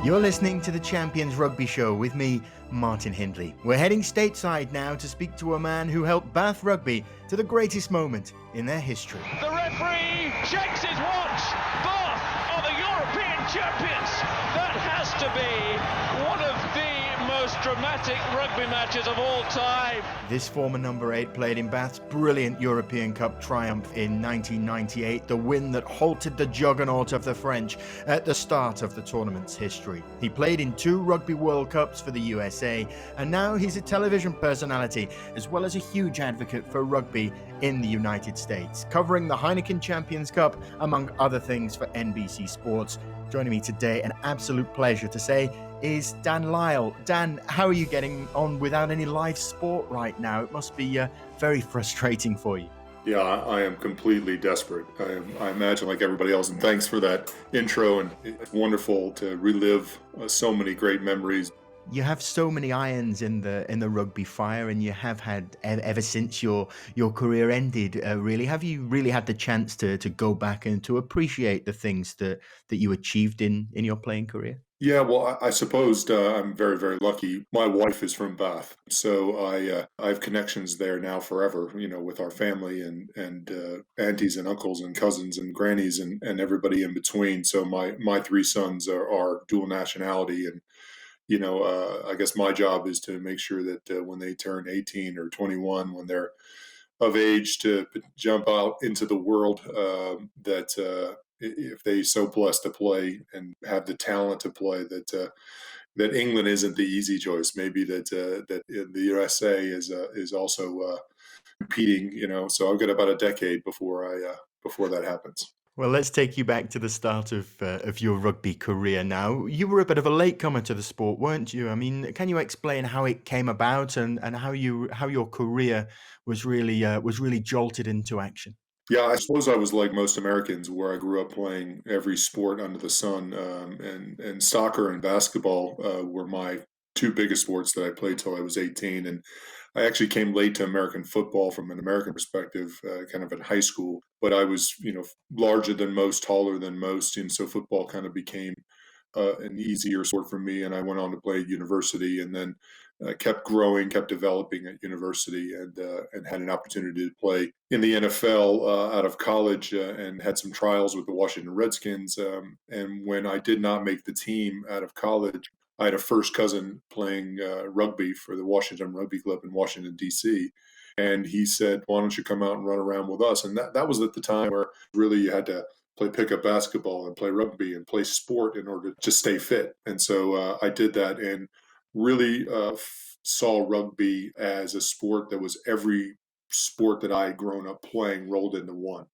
You're listening to the Champions Rugby Show with me, Martin Hindley. We're heading stateside now to speak to a man who helped Bath Rugby to the greatest moment in their history. The referee checks his watch. Bath are the European champions. That has to be one of the most dramatic rugby matches of all time. This former number 8 played in Bath's brilliant European Cup triumph in 1998, the win that halted the juggernaut of the French at the start of the tournament's history. He played in 2 Rugby World Cups for the USA, and now he's a television personality, as well as a huge advocate for rugby in the United States, covering the Heineken Champions Cup, among other things, for NBC Sports. Joining me today, an absolute pleasure to say, is Dan Lyle. Dan, how are you getting on without any live sport right now? It must be very frustrating for you. Yeah, I am completely desperate. I imagine like everybody else, and thanks for that intro, and it's wonderful to relive so many great memories. You have so many irons in the rugby fire, and you have had ever since your career ended. Really, have you really had the chance to go back and to appreciate the things that you achieved in your playing career? Yeah, well, I suppose I'm very, very lucky. My wife is from Bath, so I have connections there now forever. You know, with our family and aunties and uncles and cousins and grannies and everybody in between. So my 3 sons are dual nationality, and I guess my job is to make sure that when they turn 18 or 21, when they're of age to jump out into the world, that if they so blessed to play and have the talent to play, that England isn't the easy choice. Maybe that the USA is also competing. So I've got about a decade before that happens. Well, let's take you back to the start of your rugby career now. You were a bit of a latecomer to the sport, weren't you? I mean, can you explain how it came about and how your career was really jolted into action? Yeah, I suppose I was like most Americans, where I grew up playing every sport under the sun, and soccer and basketball were my 2 biggest sports that I played till I was 18. And I actually came late to American football from an American perspective, kind of in high school. But I was, larger than most, taller than most, and so football kind of became an easier sport for me. And I went on to play at university, and then kept growing, kept developing at university, and had an opportunity to play in the NFL out of college, and had some trials with the Washington Redskins. And when I did not make the team out of college, I had a first cousin playing rugby for the Washington Rugby Club in Washington, D.C. And he said, "Why don't you come out and run around with us?" And that was at the time where really you had to play pickup basketball and play rugby and play sport in order to stay fit. And so I did that, and really saw rugby as a sport that was every sport that I had grown up playing rolled into one.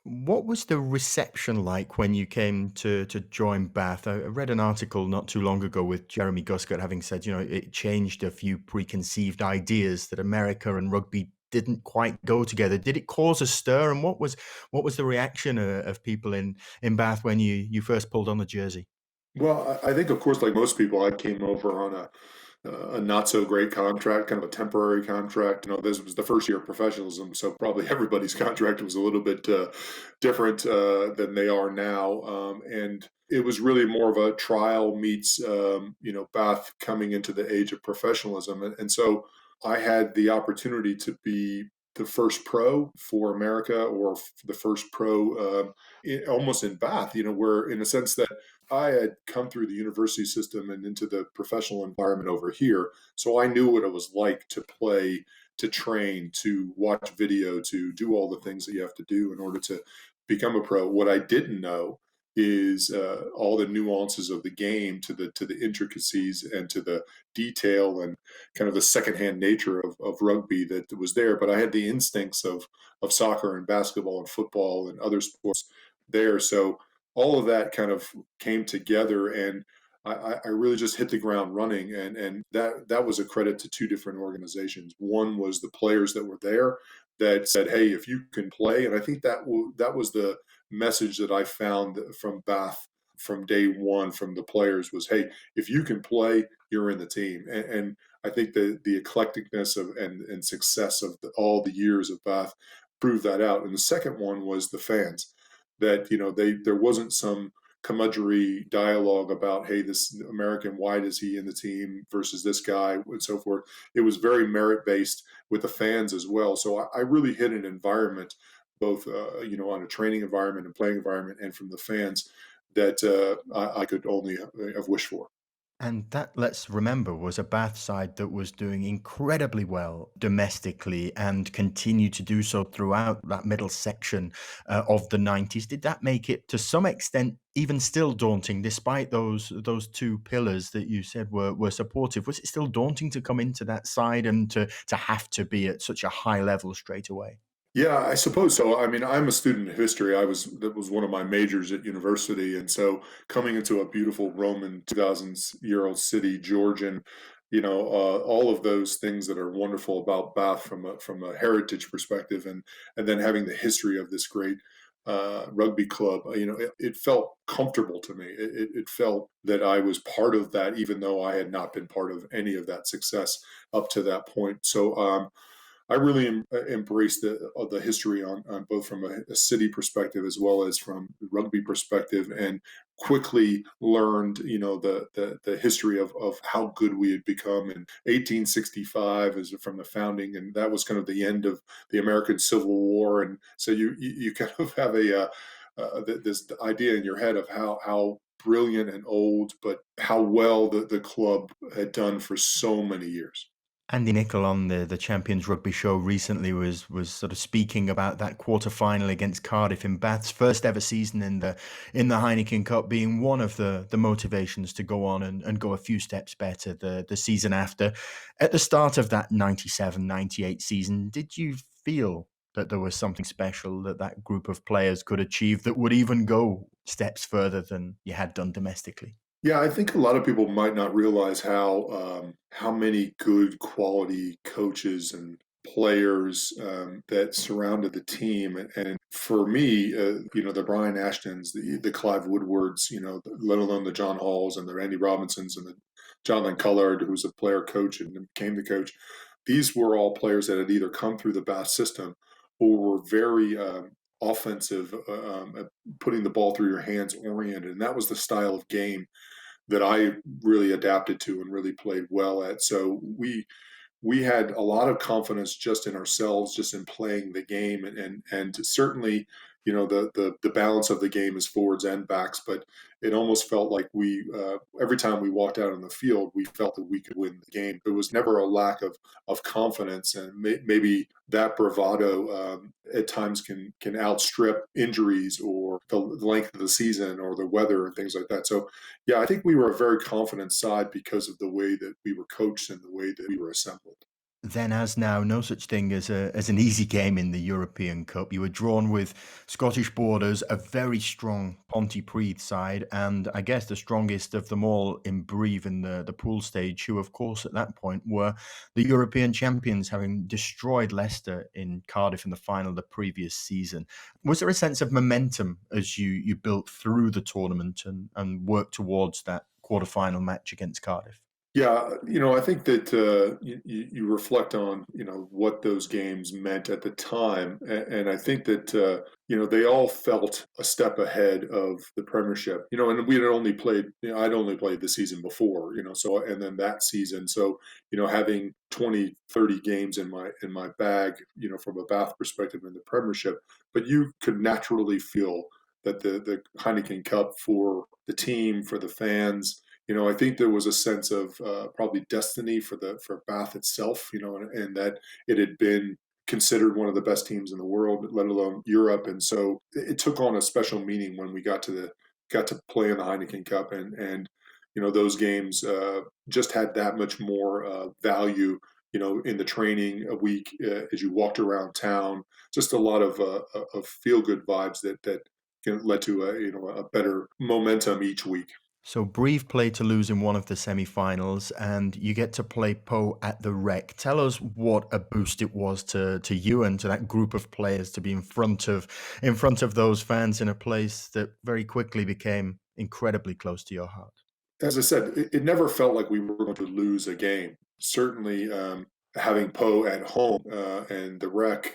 What was the reception like when you came to join Bath? I read an article not too long ago with Jeremy Guscott having said, it changed a few preconceived ideas that America and rugby didn't quite go together. Did it cause a stir? And what was the reaction of people in Bath when you first pulled on the jersey? Well, I think, of course, like most people, I came over on a not so great contract, kind of a temporary contract. This was the first year of professionalism, so probably everybody's contract was a little bit different than they are now. And it was really more of a trial meets, Bath coming into the age of professionalism. And so I had the opportunity to be the first pro for America, or the first pro almost in Bath, where in a sense that I had come through the university system and into the professional environment over here. So I knew what it was like to play, to train, to watch video, to do all the things that you have to do in order to become a pro. What I didn't know is all the nuances of the game, to the intricacies and to the detail and kind of the secondhand nature of rugby that was there. But I had the instincts of soccer and basketball and football and other sports there. So all of that kind of came together, and I really just hit the ground running. And that was a credit to 2 different organizations. One was the players that were there that said, "Hey, if you can play," and I think that was the message that I found from Bath from day one from the players was, "Hey, if you can play, you're in the team." And I think the eclecticness of and success of all the years of Bath proved that out. And the second one was the fans, that there wasn't some curmudgeonly dialogue about, hey, this American, why is he in the team versus this guy, and so forth. It was very merit based with the fans as well. So I really hit an environment, both on a training environment and playing environment, and from the fans that I could only have wished for. And that, let's remember, was a Bath side that was doing incredibly well domestically and continued to do so throughout that middle section of the 90s. Did that make it, to some extent, even still daunting, despite those two pillars that you said were supportive? Was it still daunting to come into that side and to have to be at such a high level straight away? Yeah, I suppose so. I mean, I'm a student of history. That was one of my majors at university, and so coming into a beautiful Roman 2000-year-old city, Georgian, all of those things that are wonderful about Bath from a heritage perspective, and then having the history of this great rugby club, it felt comfortable to me. It felt that I was part of that, even though I had not been part of any of that success up to that point. So. I really embrace the history on both from a city perspective as well as from the rugby perspective, and quickly learned, the history of how good we had become in 1865 as from the founding, and that was kind of the end of the American Civil War, and so you kind of have this idea in your head of how brilliant and old, but how well the club had done for so many years. Andy Nicol on the Champions Rugby show recently was sort of speaking about that quarter final against Cardiff in Bath's first ever season in the Heineken Cup being one of the motivations to go on and go a few steps better the season after. At the start of that 97-98 season, did you feel that there was something special that group of players could achieve that would even go steps further than you had done domestically? Yeah, I think a lot of people might not realize how many good quality coaches and players that surrounded the team. And for me, the Brian Ashtons, the Clive Woodwards, let alone the John Halls and the Randy Robinsons and the Jonathan Cullard, who was a player coach and became the coach. These were all players that had either come through the Bath system or were very offensive, putting the ball through your hands oriented. And that was the style of game that I really adapted to and really played well at. So we had a lot of confidence just in ourselves, just in playing the game, and certainly, the balance of the game is forwards and backs. But it almost felt like we every time we walked out on the field, we felt that we could win the game. There was never a lack of confidence, and maybe that bravado at times can outstrip injuries or the length of the season or the weather and things like that. So yeah, I think we were a very confident side because of the way that we were coached and the way that we were assembled. Then, as now, no such thing as an easy game in the European Cup. You were drawn with Scottish borders, a very strong Pontypridd side, and I guess the strongest of them all in Brive in the pool stage, who, of course, at that point were the European champions, having destroyed Leicester in Cardiff in the final the previous season. Was there a sense of momentum as you built through the tournament and worked towards that quarterfinal match against Cardiff? Yeah, I think that you reflect on what those games meant at the time, and I think that they all felt a step ahead of the Premiership. And we had only played, I'd only played the season before, so and then that season, so having 20, 30 games in my bag, from a Bath perspective in the Premiership, but you could naturally feel that the Heineken Cup for the team, for the fans. I think there was a sense of probably destiny for Bath itself, and that it had been considered one of the best teams in the world, let alone Europe, and so it took on a special meaning when we got to play in the Heineken Cup, and those games just had that much more value. In the training a week as you walked around town, just a lot of feel good vibes that led to a better momentum each week. So Brive played Toulouse in one of the semi-finals, and you get to play Po at the Rec. Tell us what a boost it was to you and to that group of players to be in front of those fans in a place that very quickly became incredibly close to your heart. As I said, it never felt like we were going to lose a game. Certainly, having Poe at home and the rec,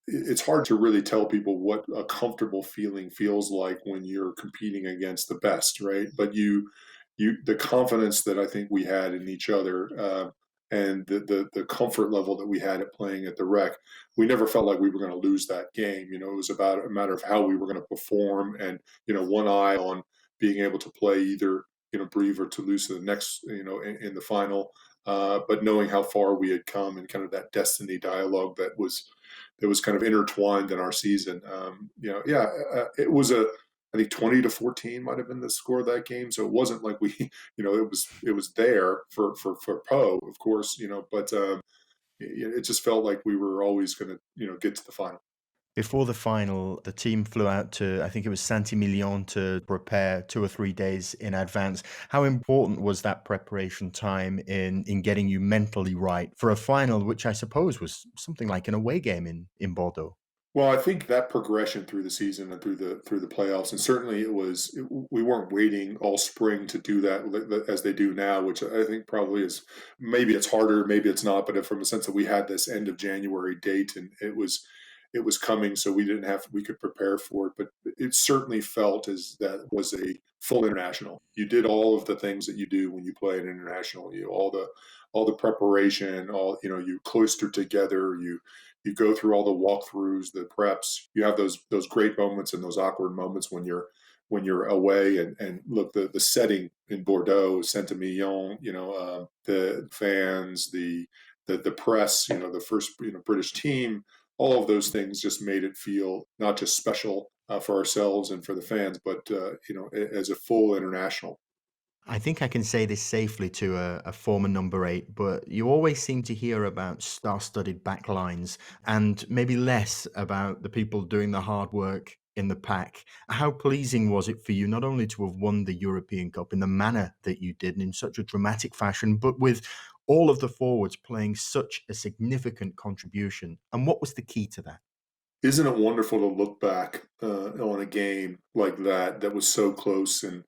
it's hard to really tell people what a comfortable feeling feels like when you're competing against the best, right? But the confidence that I think we had in each other, and the comfort level that we had at playing at the rec, we never felt like we were going to lose that game. It was about a matter of how we were going to perform, and one eye on being able to play either Brive or Toulouse the next in the final, but knowing how far we had come and kind of that destiny dialogue that was kind of intertwined in our season. It was I think 20-14 might have been the score of that game. So it wasn't like we, it was there for Poe, of course, but it just felt like we were always going to, get to the final. Before the final, the team flew out to, I think it was Saint-Emilion, to prepare 2 or 3 days in advance. How important was that preparation time in getting you mentally right for a final, which I suppose was something like an away game in Bordeaux? Well, I think that progression through the season and through the playoffs, and certainly we weren't waiting all spring to do that as they do now, which I think probably is, maybe it's harder, maybe it's not, but from a sense that we had this end of January date and it was coming, so we could prepare for it. But it certainly felt as that was a full international. You did all of the things that you do when you play an international. All the preparation, you cloister together. You go through all the walkthroughs, the preps. You have those great moments and those awkward moments when you're away. And look, the setting in Bordeaux, Saint-Emilion, the fans, the press, the first British team, all of those things just made it feel not just special for ourselves and for the fans, but as a full international. I think I can say this safely to a former number eight, but you always seem to hear about star-studded backlines and maybe less about the people doing the hard work in the pack. How pleasing was it for you not only to have won the European Cup in the manner that you did and in such a dramatic fashion, but with all of the forwards playing such a significant contribution? And what was the key to that? Isn't it wonderful to look back on a game like that was so close and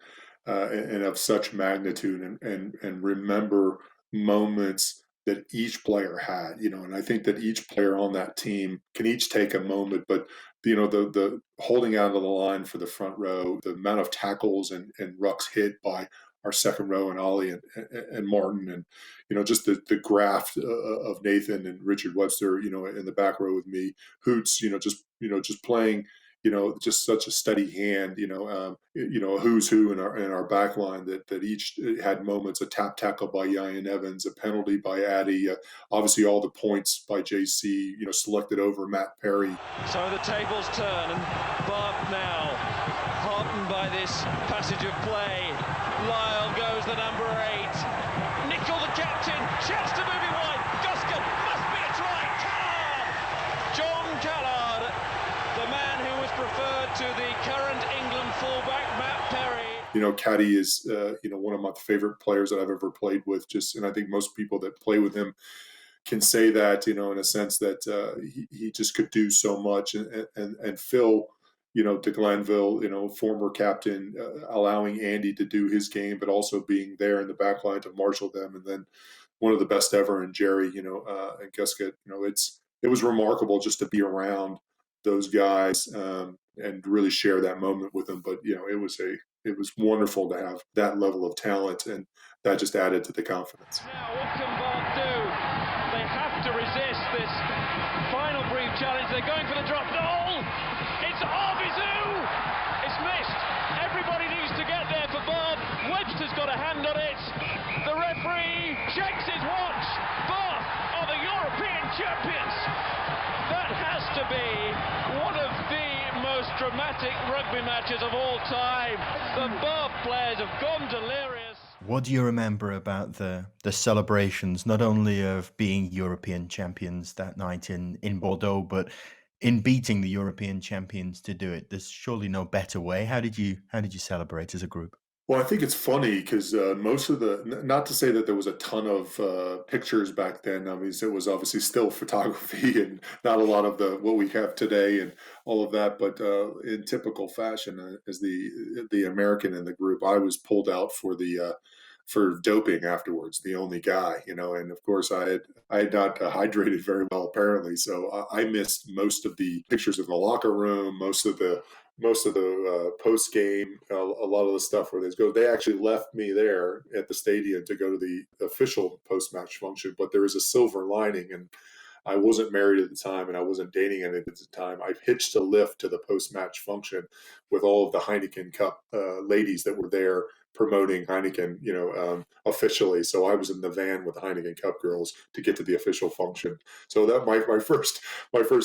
of such magnitude, and remember moments that each player had, and I think that each player on that team can each take a moment, but the holding out of the line for the front row, the amount of tackles and rucks hit by our second row and Ollie and Martin, and just the graft of Nathan and Richard Webster, in the back row with me, Hoots, just playing, just such a steady hand, a who's who in our back line that each had moments, a tap tackle by Ryan Evans, a penalty by Addy, obviously all the points by JC, selected over Matt Perry. So the tables turn, and Bob now, heartened by this passage of play. Lyle goes the number 8. Nicol, the captain, chance to move it wide. Guskin, must be a try. Callard! John Callard, the man who was preferred to the current England fullback, Matt Perry. Caddy is, one of my favorite players that I've ever played with. And I think most people that play with him can say that, in a sense that he just could do so much. And Phil, de Glanville, former captain, allowing Andy to do his game, but also being there in the back line to marshal them. And then one of the best ever in Jerry, and Gusket, it was remarkable just to be around those guys and really share that moment with them. But, it was wonderful to have that level of talent, and that just added to the confidence. Now, what can Bob do? They have to resist this final brief challenge. They're going for the drop. No! It's Arvizu! It's missed. Everybody needs to get there for Bob. Webster's got a hand on it. The referee checks his watch. Bob are the European champions. That has to be one of the most dramatic rugby matches of all time. The Bob players have gone delirious. What do you remember about the celebrations, not only of being European champions that night in Bordeaux, but in beating the European champions to do it? There's surely no better way. How did you celebrate as a group? Well, I think it's funny because most of not to say that there was a ton of pictures back then. I mean, it was obviously still photography and not a lot of what we have today and all of that. But in typical fashion, as the American in the group, I was pulled out for for doping afterwards, the only guy, and of course I had not hydrated very well apparently, so I missed most of the pictures in the locker room, most of the post game, a lot of the stuff where they go. They actually left me there at the stadium to go to the official post match function, but there was a silver lining, and I wasn't married at the time and I wasn't dating anyone at the time. I hitched a lift to the post-match function with all of the Heineken Cup ladies that were there promoting Heineken, officially. So I was in the van with the Heineken Cup girls to get to the official function. So that my first,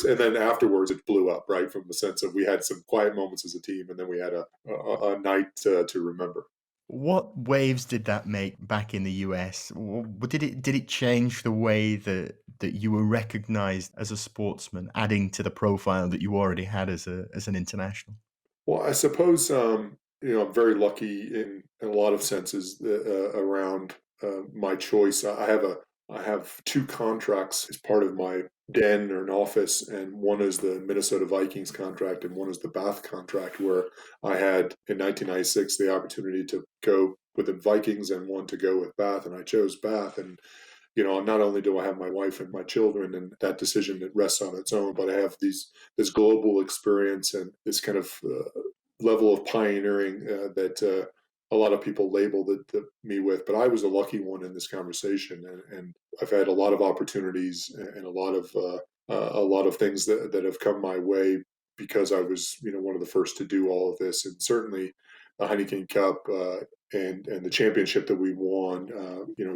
and then afterwards it blew up, right, from the sense of we had some quiet moments as a team, and then we had a night to remember. What waves did that make back in the US? Did it change the way that you were recognized as a sportsman, adding to the profile that you already had as an international? Well, I suppose I'm very lucky in a lot of senses around my choice. I have two contracts as part of my den or an office, and one is the Minnesota Vikings contract, and one is the Bath contract, where I had in 1996 the opportunity to go with the Vikings and one to go with Bath, and I chose Bath. And not only do I have my wife and my children, and that decision that rests on its own, but I have this global experience and this kind of level of pioneering that a lot of people label me with. But I was a lucky one in this conversation, and I've had a lot of opportunities and a lot of things that have come my way because I was one of the first to do all of this, and certainly the Heineken Cup. And the championship that we won,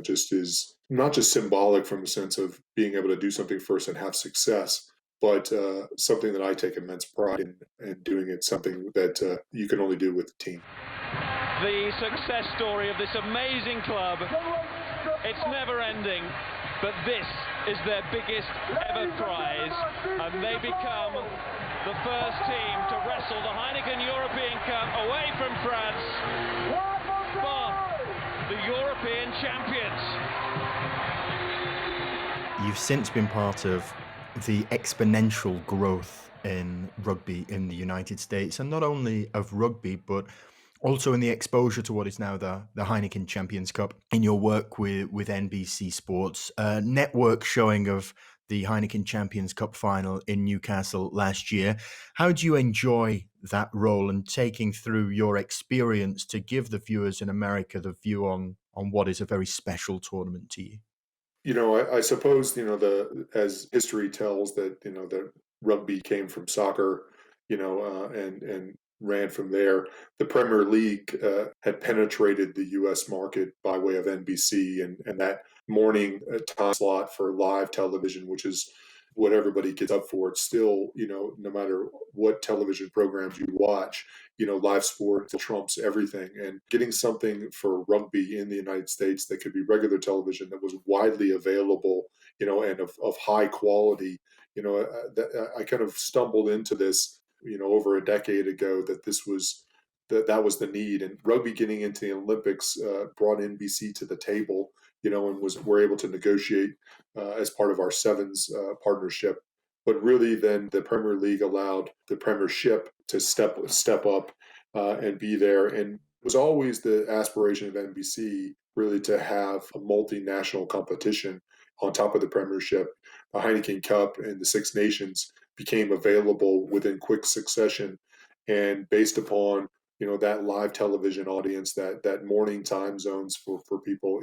just is not just symbolic from the sense of being able to do something first and have success, but something that I take immense pride in, and doing it something that you can only do with the team. The success story of this amazing club. It's never ending, but this is their biggest ever prize, and they become the first team to wrestle the Heineken European Cup away from France. The European champions. You've since been part of the exponential growth in rugby in the United States, and not only of rugby, but also in the exposure to what is now the Heineken Champions Cup in your work with NBC Sports, a network showing of the Heineken Champions Cup final in Newcastle last year. How do you enjoy that role and taking through your experience to give the viewers in America the view on what is a very special tournament to you? I suppose as history tells that rugby came from soccer, and ran from there. The Premier League had penetrated the U.S. market by way of NBC, and that morning time slot for live television, which is what everybody gets up for. It's still, no matter what television programs you watch, live sport trumps everything. And getting something for rugby in the United States that could be regular television, that was widely available, and of high quality, I kind of stumbled into this, over a decade ago, that was the need. And rugby getting into the Olympics brought NBC to the table, and we're able to negotiate as part of our Sevens partnership. But really, then the Premier League allowed the Premiership to step up and be there. And it was always the aspiration of NBC really to have a multinational competition on top of the Premiership. The Heineken Cup and the Six Nations became available within quick succession, and based upon that live television audience, that morning time zones for people,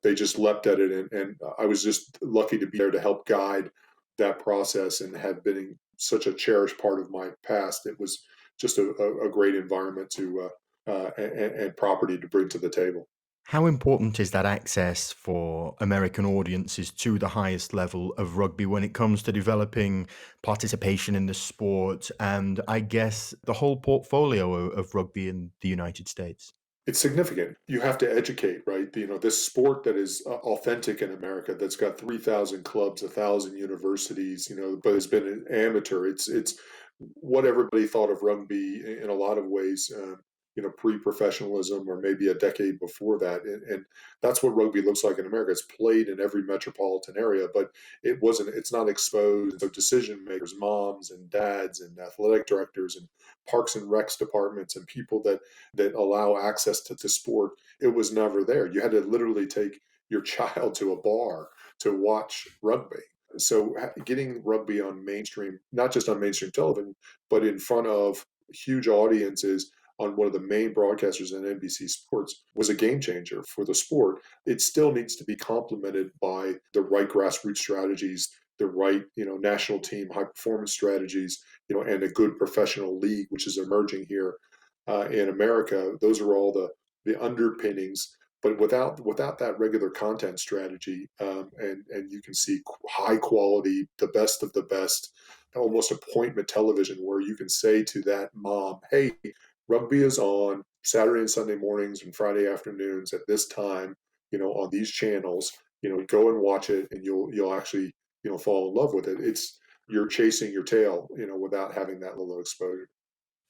they just leapt at it, and I was just lucky to be there to help guide that process and have been such a cherished part of my past. It was just a great environment to and property to bring to the table. How important is that access for American audiences to the highest level of rugby when it comes to developing participation in the sport and, I guess, the whole portfolio of rugby in the United States? It's significant. You have to educate, right? This sport that is authentic in America, that's got 3,000 clubs, 1,000 universities, but has been an amateur. It's what everybody thought of rugby in a lot of ways. pre-professionalism or maybe a decade before that. And that's what rugby looks like in America. It's played in every metropolitan area, but it's not exposed. So decision makers, moms and dads and athletic directors and parks and recs departments and people that allow access to sport, it was never there. You had to literally take your child to a bar to watch rugby. So getting rugby on mainstream, not just on mainstream television, but in front of huge audiences on one of the main broadcasters in NBC Sports was a game changer for the sport. It still needs to be complemented by the right grassroots strategies, the right, national team high performance strategies, and a good professional league, which is emerging here in America. Those are all the underpinnings. But without that regular content strategy, and you can see high quality, the best of the best, almost appointment television, where you can say to that mom, "Hey, rugby is on Saturday and Sunday mornings and Friday afternoons at this time, on these channels. Go and watch it, and you'll actually fall in love with it." You're chasing your tail, without having that little exposure.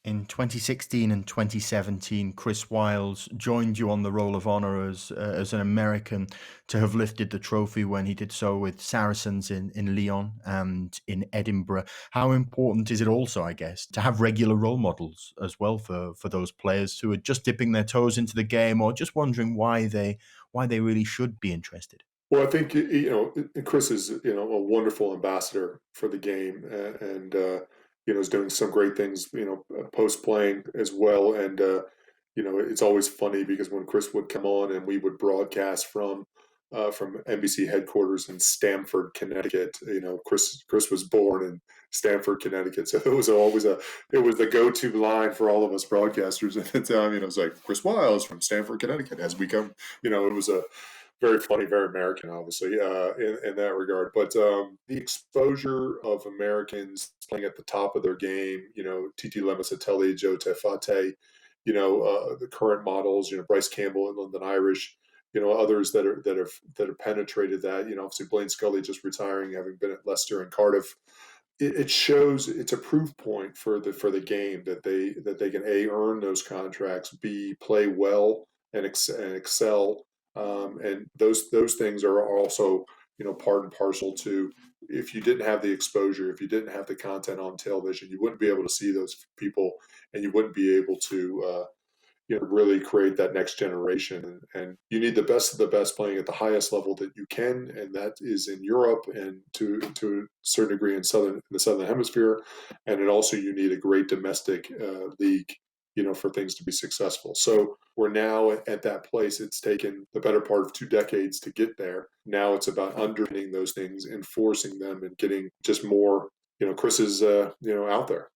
In 2016 and 2017, Chris Wiles joined you on the Roll of Honor as an American to have lifted the trophy when he did so with Saracens in Lyon and in Edinburgh. How important is it also, I guess, to have regular role models as well for those players who are just dipping their toes into the game or just wondering why they really should be interested? Well, I think Chris is a wonderful ambassador for the game, and is doing some great things post playing as well. And it's always funny because when Chris would come on and we would broadcast from NBC headquarters in Stamford, Connecticut. Chris was born in Stamford, Connecticut, so it was the go-to line for all of us broadcasters at the time. It was like Chris Wiles from Stamford, Connecticut. As we come, it was a very funny, very American, obviously, in that regard. But the exposure of Americans playing at the top of their game, Titi Lemasatelli, Joe Tefate, the current models, Bryce Campbell and London Irish, others that have penetrated that. Obviously Blaine Scully just retiring, having been at Leicester and Cardiff. It shows, it's a proof point for the game that they can earn those contracts, B, play well and excel. And those things are also, part and parcel to, if you didn't have the exposure, if you didn't have the content on television, you wouldn't be able to see those people, and you wouldn't be able to, really create that next generation. And you need the best of the best playing at the highest level that you can, and that is in Europe and to a certain degree in the Southern Hemisphere. And it also, you need a great domestic league, for things to be successful. So we're now at that place. It's taken the better part of 2 decades to get there. Now it's about underpinning those things, enforcing them, and getting just more, Chris is, out there.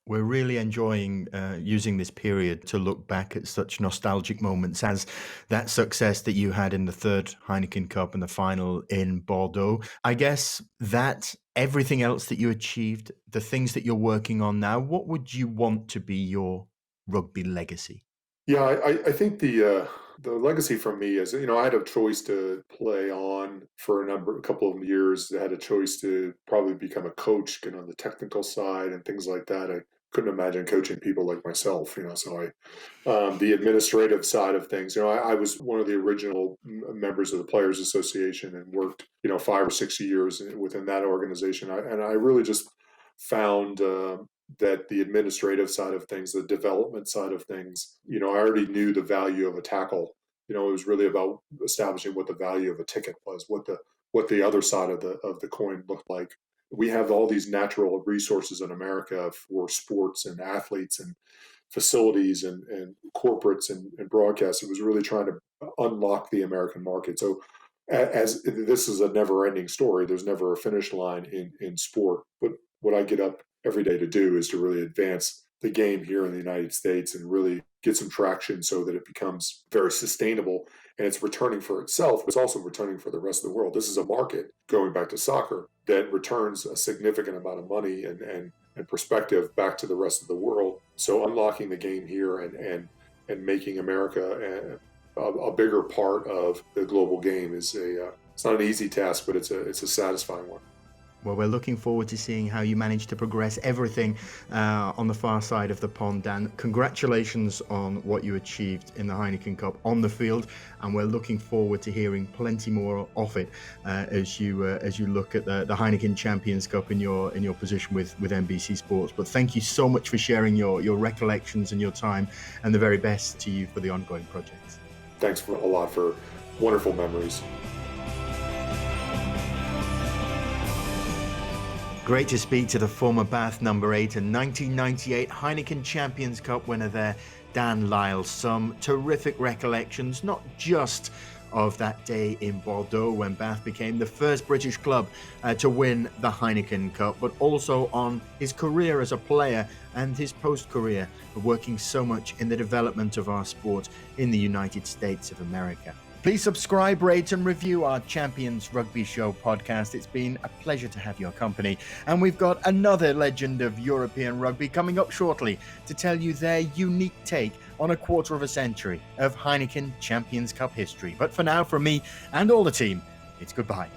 We're really enjoying using this period to look back at such nostalgic moments as that success that you had in the 3rd Heineken Cup and the final in Bordeaux. I guess that everything else that you achieved, the things that you're working on now, what would you want to be your rugby legacy? Yeah, I think the legacy for me is, I had a choice to play on for a couple of years. I had a choice to probably become a coach, get on the technical side and things like that. I couldn't imagine coaching people like myself, so the administrative side of things, I was one of the original members of the Players Association and worked, 5 or 6 years within that organization. And I really just found that the administrative side of things, the development side of things, I already knew the value of a tackle. It was really about establishing what the value of a ticket was, what the other side of the coin looked like. We have all these natural resources in America for sports and athletes and facilities and corporates and broadcasts. It was really trying to unlock the American market. So as this is a never-ending story, there's never a finish line in sport. But what I get up every day to do is to really advance the game here in the United States and really get some traction so that it becomes very sustainable, and it's returning for itself. It's also returning for the rest of the world. This is a market, going back to soccer, that returns a significant amount of money and perspective back to the rest of the world. So unlocking the game here and making America a bigger part of the global game is it's not an easy task, but it's a satisfying one. Well, we're looking forward to seeing how you manage to progress everything on the far side of the pond, Dan. Congratulations on what you achieved in the Heineken Cup on the field, and we're looking forward to hearing plenty more of it as you look at the Heineken Champions Cup in your position with NBC Sports. But thank you so much for sharing your recollections and your time, and the very best to you for the ongoing projects. Thanks a lot for wonderful memories. Great to speak to the former Bath number 8 and 1998 Heineken Champions Cup winner there, Dan Lyle. Some terrific recollections, not just of that day in Bordeaux when Bath became the first British club to win the Heineken Cup, but also on his career as a player and his post-career, working so much in the development of our sport in the United States of America. Please subscribe, rate and review our Champions Rugby Show podcast. It's been a pleasure to have your company. And we've got another legend of European rugby coming up shortly to tell you their unique take on a quarter of a century of Heineken Champions Cup history. But for now, from me and all the team, it's goodbye.